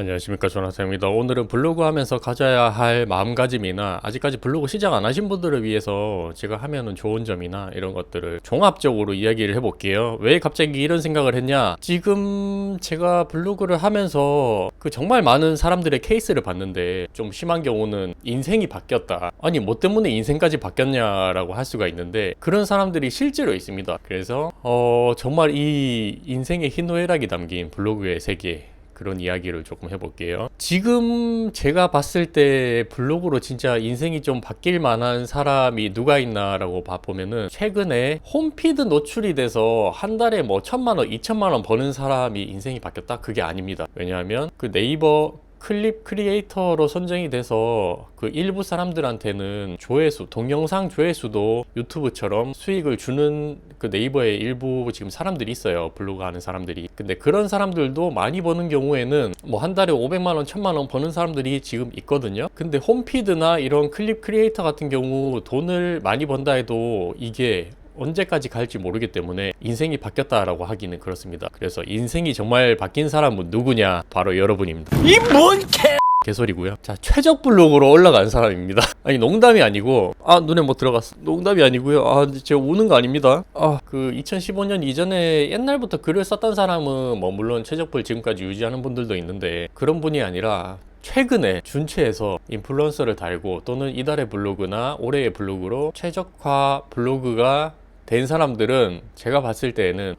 안녕하십니까, 조나사입니다. 오늘은 블로그 하면서 가져야 할 마음가짐이나 아직까지 블로그 시작 안 하신 분들을 위해서 제가 하면은 좋은 점이나 이런 것들을 종합적으로 이야기를 해볼게요. 왜 갑자기 이런 생각을 했냐? 지금 제가 블로그를 하면서 정말 많은 사람들의 케이스를 봤는데, 좀 심한 경우는 인생이 바뀌었다, 아니 뭐 때문에 인생까지 바뀌었냐라고 할 수가 있는데, 그런 사람들이 실제로 있습니다. 그래서 정말 이 인생의 희노애락이 담긴 블로그의 세계, 그런 이야기를 조금 해볼게요. 지금 제가 봤을 때 블로그로 진짜 인생이 좀 바뀔 만한 사람이 누가 있나라고 봐보면은, 최근에 홈피드 노출이 돼서 한 달에 뭐 1,000만원, 2,000만원 버는 사람이 인생이 바뀌었다? 그게 아닙니다. 왜냐하면 그 네이버 클립 크리에이터로 선정이 돼서 그 일부 사람들한테는 조회수, 동영상 조회수도 유튜브처럼 수익을 주는 그 네이버의 일부 지금 사람들이 있어요. 블로그 하는 사람들이. 근데 그런 사람들도 많이 버는 경우에는 뭐 한 달에 500만원, 1,000만원 버는 사람들이 지금 있거든요. 근데 홈피드나 이런 클립 크리에이터 같은 경우 돈을 많이 번다 해도 이게 언제까지 갈지 모르기 때문에 인생이 바뀌었다라고 하기는 그렇습니다. 그래서 인생이 정말 바뀐 사람은 누구냐? 바로 여러분입니다. 이 뭔 개소리고요. 자, 최적 블로그로 올라간 사람입니다. 아니, 농담이 아니고, 눈에 뭐 들어갔어. 농담이 아니고요. 제가 우는 거 아닙니다. 2015년 이전에 옛날부터 글을 썼던 사람은 뭐 물론 최적블 지금까지 유지하는 분들도 있는데, 그런 분이 아니라 최근에 준체에서 인플루언서를 달고, 또는 이달의 블로그나 올해의 블로그로 최적화 블로그가 된 사람들은 제가 봤을 때에는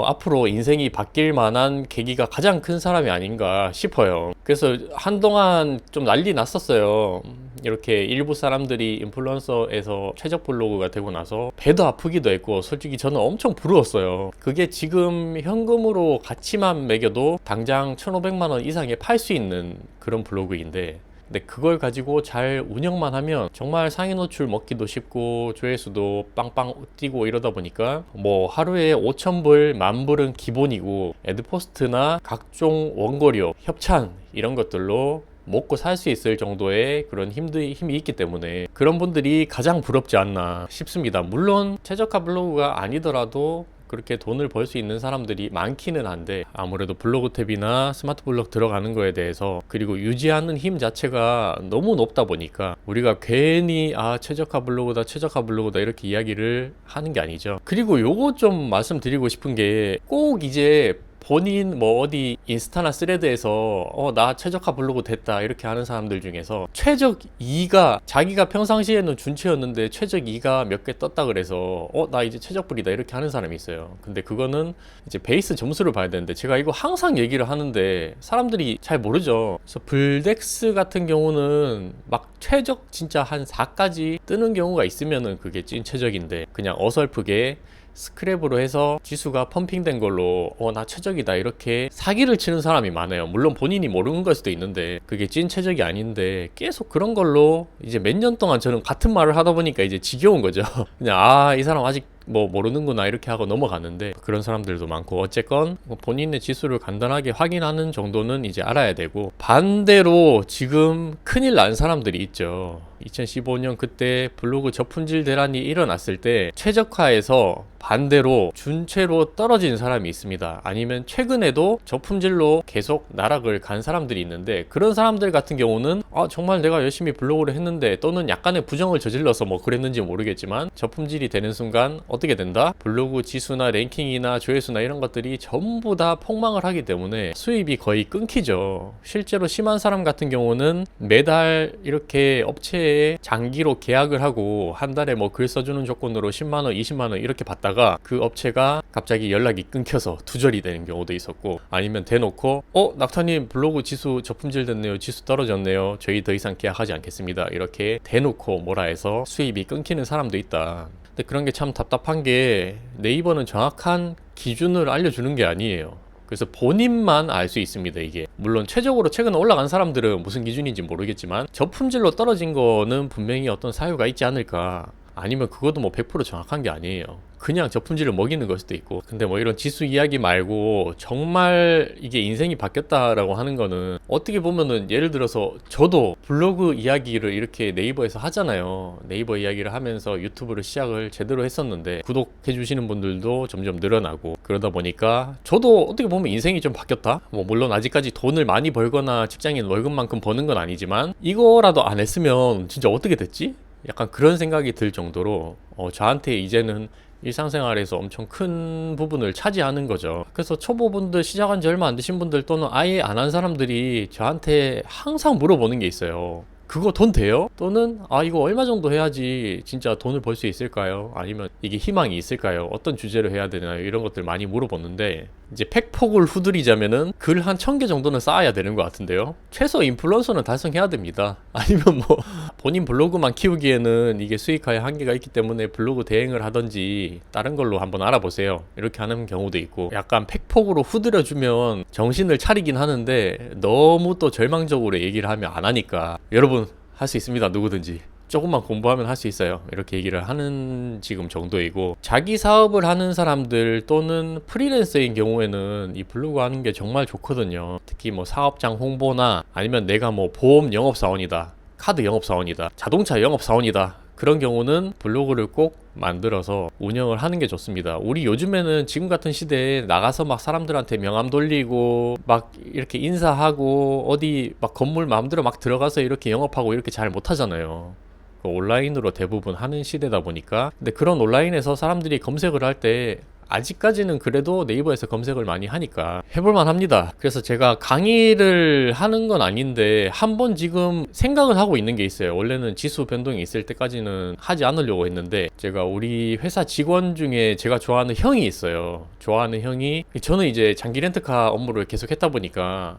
앞으로 인생이 바뀔 만한 계기가 가장 큰 사람이 아닌가 싶어요. 그래서 한동안 좀 난리 났었어요. 이렇게 일부 사람들이 인플루언서에서 최적 블로그가 되고 나서 배도 아프기도 했고, 솔직히 저는 엄청 부러웠어요. 그게 지금 현금으로 가치만 매겨도 당장 1,500만원 이상에 팔 수 있는 그런 블로그인데, 근데 그걸 가지고 잘 운영만 하면 정말 상위 노출 먹기도 쉽고 조회수도 빵빵 뛰고 이러다 보니까 뭐 하루에 5,000불, 10,000불은 기본이고, 애드포스트나 각종 원고료, 협찬 이런 것들로 먹고 살 수 있을 정도의 그런 힘이 있기 때문에 그런 분들이 가장 부럽지 않나 싶습니다. 물론 최적화 블로그가 아니더라도 그렇게 돈을 벌 수 있는 사람들이 많기는 한데, 아무래도 블로그 탭이나 스마트 블록 들어가는 거에 대해서, 그리고 유지하는 힘 자체가 너무 높다 보니까 우리가 괜히 최적화 블로그다 이렇게 이야기를 하는 게 아니죠. 그리고 요거 좀 말씀드리고 싶은 게, 꼭 이제 본인 뭐 어디 인스타나 스레드에서 나 최적화 블로그 됐다 이렇게 하는 사람들 중에서 최적 2가, 자기가 평상시에는 준치였는데 최적 2가 몇 개 떴다 그래서 나 이제 최적불이다 이렇게 하는 사람이 있어요. 근데 그거는 이제 베이스 점수를 봐야 되는데, 제가 이거 항상 얘기를 하는데 사람들이 잘 모르죠. 그래서 블덱스 같은 경우는 막 최적 진짜 한 4까지 뜨는 경우가 있으면은 그게 찐 최적인데, 그냥 어설프게 스크랩으로 해서 지수가 펌핑된 걸로 나 최적이다 이렇게 사기를 치는 사람이 많아요. 물론 본인이 모르는 걸 수도 있는데 그게 찐 최적이 아닌데, 계속 그런 걸로 이제 몇 년 동안 저는 같은 말을 하다 보니까 이제 지겨운 거죠. 그냥 이 사람 아직 뭐 모르는구나 이렇게 하고 넘어가는데, 그런 사람들도 많고, 어쨌건 본인의 지수를 간단하게 확인하는 정도는 이제 알아야 되고, 반대로 지금 큰일 난 사람들이 있죠. 2015년 그때 블로그 저품질 대란이 일어났을 때 최적화에서 반대로 준체로 떨어진 사람이 있습니다. 아니면 최근에도 저품질로 계속 나락을 간 사람들이 있는데, 그런 사람들 같은 경우는 정말 내가 열심히 블로그를 했는데, 또는 약간의 부정을 저질러서 뭐 그랬는지 모르겠지만 저품질이 되는 순간 어떻게 된다? 블로그 지수나 랭킹이나 조회수나 이런 것들이 전부 다 폭망을 하기 때문에 수입이 거의 끊기죠. 실제로 심한 사람 같은 경우는 매달 이렇게 업체에 장기로 계약을 하고 한 달에 뭐 글 써주는 조건으로 10만원, 20만원 이렇게 받다가 그 업체가 갑자기 연락이 끊겨서 두절이 되는 경우도 있었고, 아니면 대놓고 낙타님 블로그 지수 저품질 됐네요, 지수 떨어졌네요, 저희 더 이상 계약하지 않겠습니다 이렇게 대놓고 뭐라 해서 수입이 끊기는 사람도 있다. 근데 그런 게 참 답답한 게, 네이버는 정확한 기준을 알려주는 게 아니에요. 그래서 본인만 알 수 있습니다. 이게 물론 최적으로 최근에 올라간 사람들은 무슨 기준인지 모르겠지만, 저품질로 떨어진 거는 분명히 어떤 사유가 있지 않을까, 아니면 그것도 뭐 100% 정확한 게 아니에요. 그냥 저품질을 먹이는 걸 수도 있고. 근데 뭐 이런 지수 이야기 말고 정말 이게 인생이 바뀌었다라고 하는 거는 어떻게 보면은 예를 들어서 저도 블로그 이야기를 이렇게 네이버에서 하잖아요. 네이버 이야기를 하면서 유튜브를 시작을 제대로 했었는데 구독해 주시는 분들도 점점 늘어나고 그러다 보니까 저도 어떻게 보면 인생이 좀 바뀌었다. 뭐 물론 아직까지 돈을 많이 벌거나 직장인 월급만큼 버는 건 아니지만 이거라도 안 했으면 진짜 어떻게 됐지? 약간 그런 생각이 들 정도로 저한테 이제는 일상생활에서 엄청 큰 부분을 차지하는 거죠. 그래서 초보분들, 시작한 지 얼마 안 되신 분들 또는 아예 안 한 사람들이 저한테 항상 물어보는 게 있어요. 그거 돈 돼요? 또는 이거 얼마 정도 해야지 진짜 돈을 벌 수 있을까요? 아니면 이게 희망이 있을까요? 어떤 주제로 해야 되나요? 이런 것들 많이 물어보는데 이제 팩폭을 후드리자면은 글 한 1000개 정도는 쌓아야 되는 것 같은데요. 최소 인플루언서는 달성해야 됩니다. 아니면 뭐 본인 블로그만 키우기에는 이게 수익화에 한계가 있기 때문에 블로그 대행을 하든지 다른 걸로 한번 알아보세요. 이렇게 하는 경우도 있고 약간 팩폭으로 후드려주면 정신을 차리긴 하는데 너무 또 절망적으로 얘기를 하면 안 하니까 여러분 할 수 있습니다. 누구든지. 조금만 공부하면 할 수 있어요. 이렇게 얘기를 하는 지금 정도이고 자기 사업을 하는 사람들 또는 프리랜서인 경우에는 이 블로그 하는 게 정말 좋거든요. 특히 뭐 사업장 홍보나 아니면 내가 뭐 보험 영업사원이다. 카드 영업사원이다. 자동차 영업사원이다. 그런 경우는 블로그를 꼭 만들어서 운영을 하는 게 좋습니다. 우리 요즘에는 지금 같은 시대에 나가서 막 사람들한테 명함 돌리고 막 이렇게 인사하고 어디 막 건물 마음대로 막 들어가서 이렇게 영업하고 이렇게 잘 못하잖아요. 온라인으로 대부분 하는 시대다 보니까. 근데 그런 온라인에서 사람들이 검색을 할 때 아직까지는 그래도 네이버에서 검색을 많이 하니까 해볼만 합니다. 그래서 제가 강의를 하는 건 아닌데 한번 지금 생각을 하고 있는 게 있어요. 원래는 지수 변동이 있을 때까지는 하지 않으려고 했는데 제가 우리 회사 직원 중에 제가 좋아하는 형이 있어요. 좋아하는 형이 저는 이제 장기 렌트카 업무를 계속 했다 보니까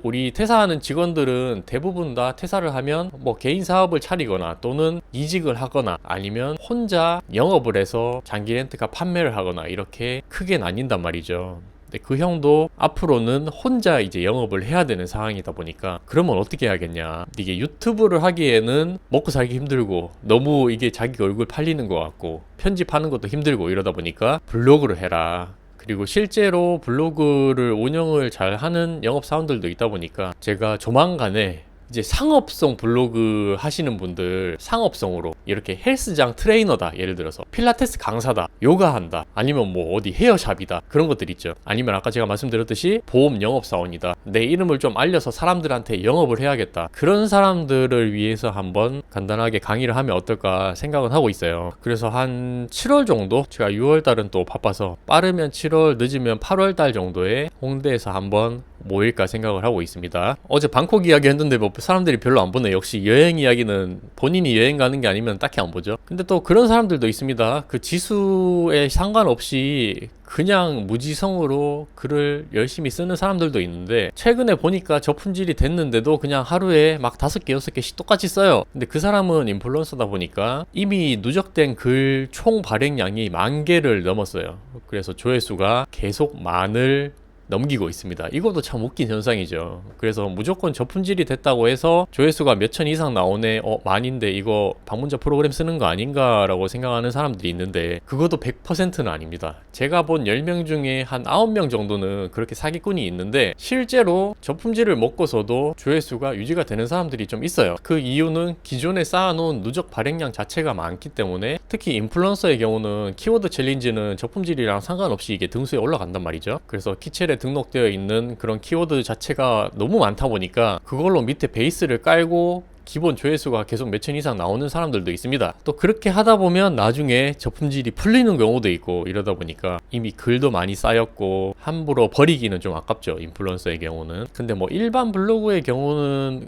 우리 퇴사하는 직원들은 대부분 다 퇴사를 하면 뭐 개인 사업을 차리거나 또는 이직을 하거나 아니면 혼자 영업을 해서 장기 렌트카 판매를 하거나 이렇게 크게 나뉜단 말이죠. 근데 그 형도 앞으로는 혼자 이제 영업을 해야 되는 상황이다 보니까 그러면 어떻게 해야겠냐. 이게 유튜브를 하기에는 먹고 살기 힘들고 너무 이게 자기 얼굴 팔리는 것 같고 편집하는 것도 힘들고 이러다 보니까 블로그를 해라. 그리고 실제로 블로그를 운영을 잘 하는 영업사원들도 있다 보니까 제가 조만간에 이제 상업성 블로그 하시는 분들 상업성으로 이렇게 헬스장 트레이너다 예를 들어서 필라테스 강사다 요가한다 아니면 뭐 어디 헤어샵이다 그런 것들 있죠. 아니면 아까 제가 말씀드렸듯이 보험 영업사원이다 내 이름을 좀 알려서 사람들한테 영업을 해야겠다 그런 사람들을 위해서 한번 간단하게 강의를 하면 어떨까 생각은 하고 있어요. 그래서 한 7월 정도 제가 6월달은 또 바빠서 빠르면 7월 늦으면 8월달 정도에 홍대에서 한번 모일까 생각을 하고 있습니다. 어제 방콕 이야기 했는데 뭐 사람들이 별로 안 보네. 역시 여행 이야기는 본인이 여행 가는 게 아니면 딱히 안 보죠. 근데 또 그런 사람들도 있습니다. 그 지수에 상관없이 그냥 무지성으로 글을 열심히 쓰는 사람들도 있는데 최근에 보니까 저품질이 됐는데도 그냥 하루에 막 5개, 6개씩 똑같이 써요. 근데 그 사람은 인플루언서다 보니까 이미 누적된 글 총 발행량이 10,000개를 넘었어요. 그래서 조회수가 계속 만을 넘기고 있습니다. 이것도 참 웃긴 현상이죠. 그래서 무조건 저품질이 됐다고 해서 조회수가 몇천 이상 나오네 만인데 이거 방문자 프로그램 쓰는 거 아닌가 라고 생각하는 사람들이 있는데 그것도 100%는 아닙니다. 제가 본 10명 중에 한 9명 정도는 그렇게 사기꾼이 있는데 실제로 저품질을 먹고서도 조회수가 유지가 되는 사람들이 좀 있어요. 그 이유는 기존에 쌓아놓은 누적 발행량 자체가 많기 때문에 특히 인플루언서의 경우는 키워드 챌린지는 저품질이랑 상관없이 이게 등수에 올라간단 말이죠. 그래서 키첼에 등록되어 있는 그런 키워드 자체가 너무 많다 보니까 그걸로 밑에 베이스를 깔고 기본 조회수가 계속 몇천 이상 나오는 사람들도 있습니다. 또 그렇게 하다 보면 나중에 저품질이 풀리는 경우도 있고 이러다 보니까 이미 글도 많이 쌓였고 함부로 버리기는 좀 아깝죠. 인플루언서의 경우는. 근데 뭐 일반 블로그의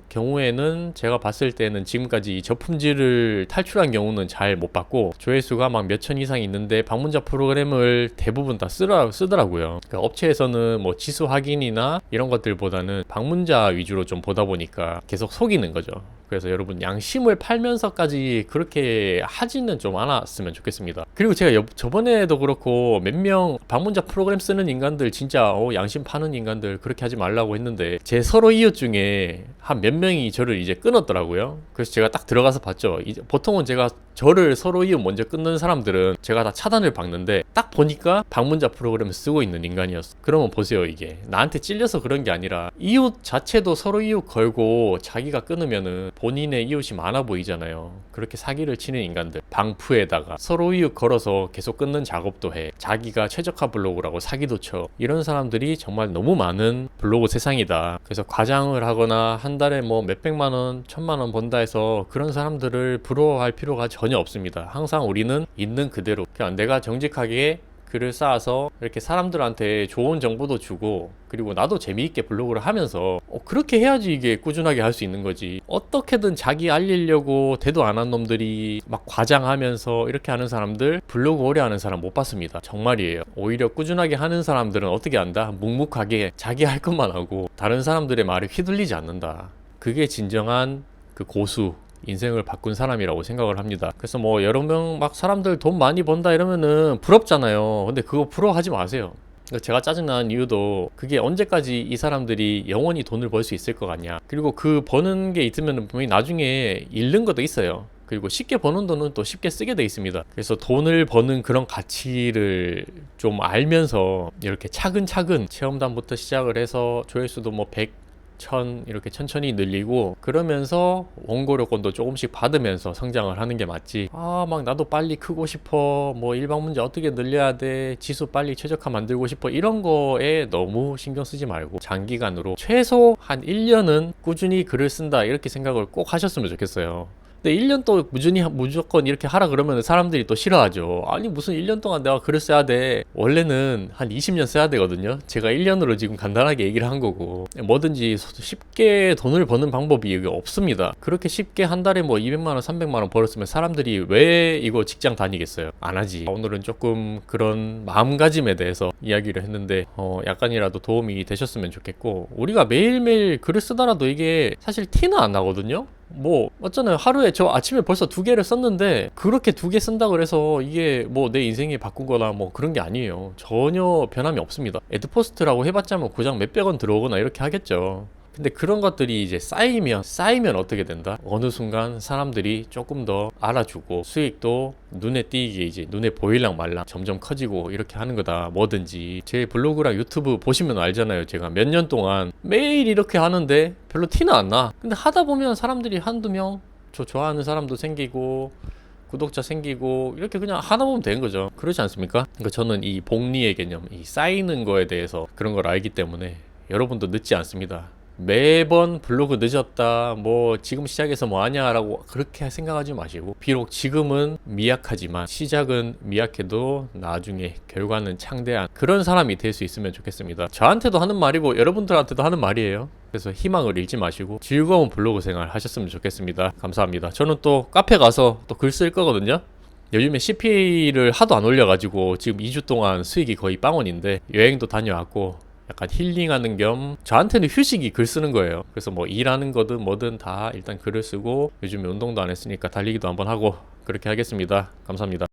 경우에는 제가 봤을 때는 지금까지 저품질을 탈출한 경우는 잘 못 봤고 조회수가 막 몇천 이상 있는데 방문자 프로그램을 대부분 다 쓰더라고요. 그러니까 업체에서는 뭐 지수 확인이나 이런 것들보다는 방문자 위주로 좀 보다 보니까 계속 속이는 거죠. 그래서 여러분 양심을 팔면서까지 그렇게 하지는 좀 않았으면 좋겠습니다. 그리고 제가 저번에도 그렇고 몇 명 방문자 프로그램 쓰는 인간들 진짜 양심 파는 인간들 그렇게 하지 말라고 했는데 제 서로 이웃 중에 한 몇 명이 저를 이제 끊었더라고요. 그래서 제가 딱 들어가서 봤죠. 보통은 제가 저를 서로 이웃 먼저 끊는 사람들은 제가 다 차단을 박는데 딱 보니까 방문자 프로그램을 쓰고 있는 인간이었어. 그러면 보세요. 이게 나한테 찔려서 그런 게 아니라 이웃 자체도 서로 이웃 걸고 자기가 끊으면은 본인의 이웃이 많아 보이잖아요. 그렇게 사기를 치는 인간들, 방프에다가 서로 이웃 걸어서 계속 끊는 작업도 해. 자기가 최적화 블로그라고 사기도 쳐. 이런 사람들이 정말 너무 많은 블로그 세상이다. 그래서 과장을 하거나 한 달에 뭐 몇백만 원, 1000만 원 번다 해서 그런 사람들을 부러워할 필요가 전혀 없습니다. 항상 우리는 있는 그대로 그냥 내가 정직하게 글을 쌓아서 이렇게 사람들한테 좋은 정보도 주고, 그리고 나도 재미있게 블로그를 하면서 그렇게 해야지 이게 꾸준하게 할 수 있는 거지. 어떻게든 자기 알리려고 대도 안 한 놈들이 막 과장하면서 이렇게 하는 사람들, 블로그 오래 하는 사람 못 봤습니다. 정말이에요. 오히려 꾸준하게 하는 사람들은 어떻게 한다? 묵묵하게 자기 할 것만 하고 다른 사람들의 말에 휘둘리지 않는다. 그게 진정한 그 고수, 인생을 바꾼 사람이라고 생각을 합니다. 그래서 뭐 여러 명 막 사람들 돈 많이 번다 이러면은 부럽잖아요. 근데 그거 부러워하지 마세요. 제가 짜증나는 이유도 그게 언제까지 이 사람들이 영원히 돈을 벌 수 있을 것 같냐. 그리고 그 버는 게 있으면 분명히 나중에 잃는 것도 있어요. 그리고 쉽게 버는 돈은 또 쉽게 쓰게 돼 있습니다. 그래서 돈을 버는 그런 가치를 좀 알면서 이렇게 차근차근 체험단부터 시작을 해서 조회수도 뭐 100, 1000 이렇게 천천히 늘리고, 그러면서 원고료권도 조금씩 받으면서 성장을 하는 게 맞지. 막 나도 빨리 크고 싶어, 뭐 일방문제 어떻게 늘려야 돼, 지수 빨리 최적화 만들고 싶어, 이런 거에 너무 신경 쓰지 말고 장기간으로 최소 한 1년은 꾸준히 글을 쓴다 이렇게 생각을 꼭 하셨으면 좋겠어요. 근데 1년 또 무조건 이렇게 하라 그러면 사람들이 또 싫어하죠. 아니 무슨 1년 동안 내가 글을 써야 돼. 원래는 한 20년 써야 되거든요. 제가 1년으로 지금 간단하게 얘기를 한 거고, 뭐든지 쉽게 돈을 버는 방법이 여기 없습니다. 그렇게 쉽게 한 달에 뭐 200만원 300만원 벌었으면 사람들이 왜 이거 직장 다니겠어요? 안 하지. 오늘은 조금 그런 마음가짐에 대해서 이야기를 했는데 약간이라도 도움이 되셨으면 좋겠고, 우리가 매일매일 글을 쓰더라도 이게 사실 티는 안 나거든요. 뭐 맞잖아요. 하루에 저 아침에 벌써 2개를 썼는데 그렇게 2개 쓴다고 해서 이게 뭐 내 인생이 바꾼 거나 뭐 그런 게 아니에요. 전혀 변함이 없습니다. 애드포스트라고 해봤자 뭐 고작 몇백 원 들어오거나 이렇게 하겠죠. 근데 그런 것들이 이제 쌓이면 어떻게 된다? 어느 순간 사람들이 조금 더 알아주고 수익도 눈에 띄게 이제 눈에 보일랑 말랑 점점 커지고 이렇게 하는 거다. 뭐든지 제 블로그랑 유튜브 보시면 알잖아요. 제가 몇 년 동안 매일 이렇게 하는데 별로 티는 안 나. 근데 하다 보면 사람들이 한두 명, 저 좋아하는 사람도 생기고 구독자 생기고 이렇게 그냥 하다 보면 되는 거죠. 그렇지 않습니까? 그러니까 저는 이 복리의 개념, 이 쌓이는 거에 대해서 그런 걸 알기 때문에 여러분도 늦지 않습니다. 매번 블로그 늦었다, 뭐 지금 시작해서 뭐 하냐 라고 그렇게 생각하지 마시고, 비록 지금은 미약하지만 시작은 미약해도 나중에 결과는 창대한 그런 사람이 될 수 있으면 좋겠습니다. 저한테도 하는 말이고 여러분들한테도 하는 말이에요. 그래서 희망을 잃지 마시고 즐거운 블로그 생활 하셨으면 좋겠습니다. 감사합니다. 저는 또 카페 가서 또 글 쓸 거거든요. 요즘에 CPA를 하도 안 올려가지고 지금 2주 동안 수익이 거의 빵원인데, 여행도 다녀왔고 약간 힐링하는 겸 저한테는 휴식이 글 쓰는 거예요. 그래서 뭐 일하는 거든 뭐든 다 일단 글을 쓰고, 요즘에 운동도 안 했으니까 달리기도 한번 하고 그렇게 하겠습니다. 감사합니다.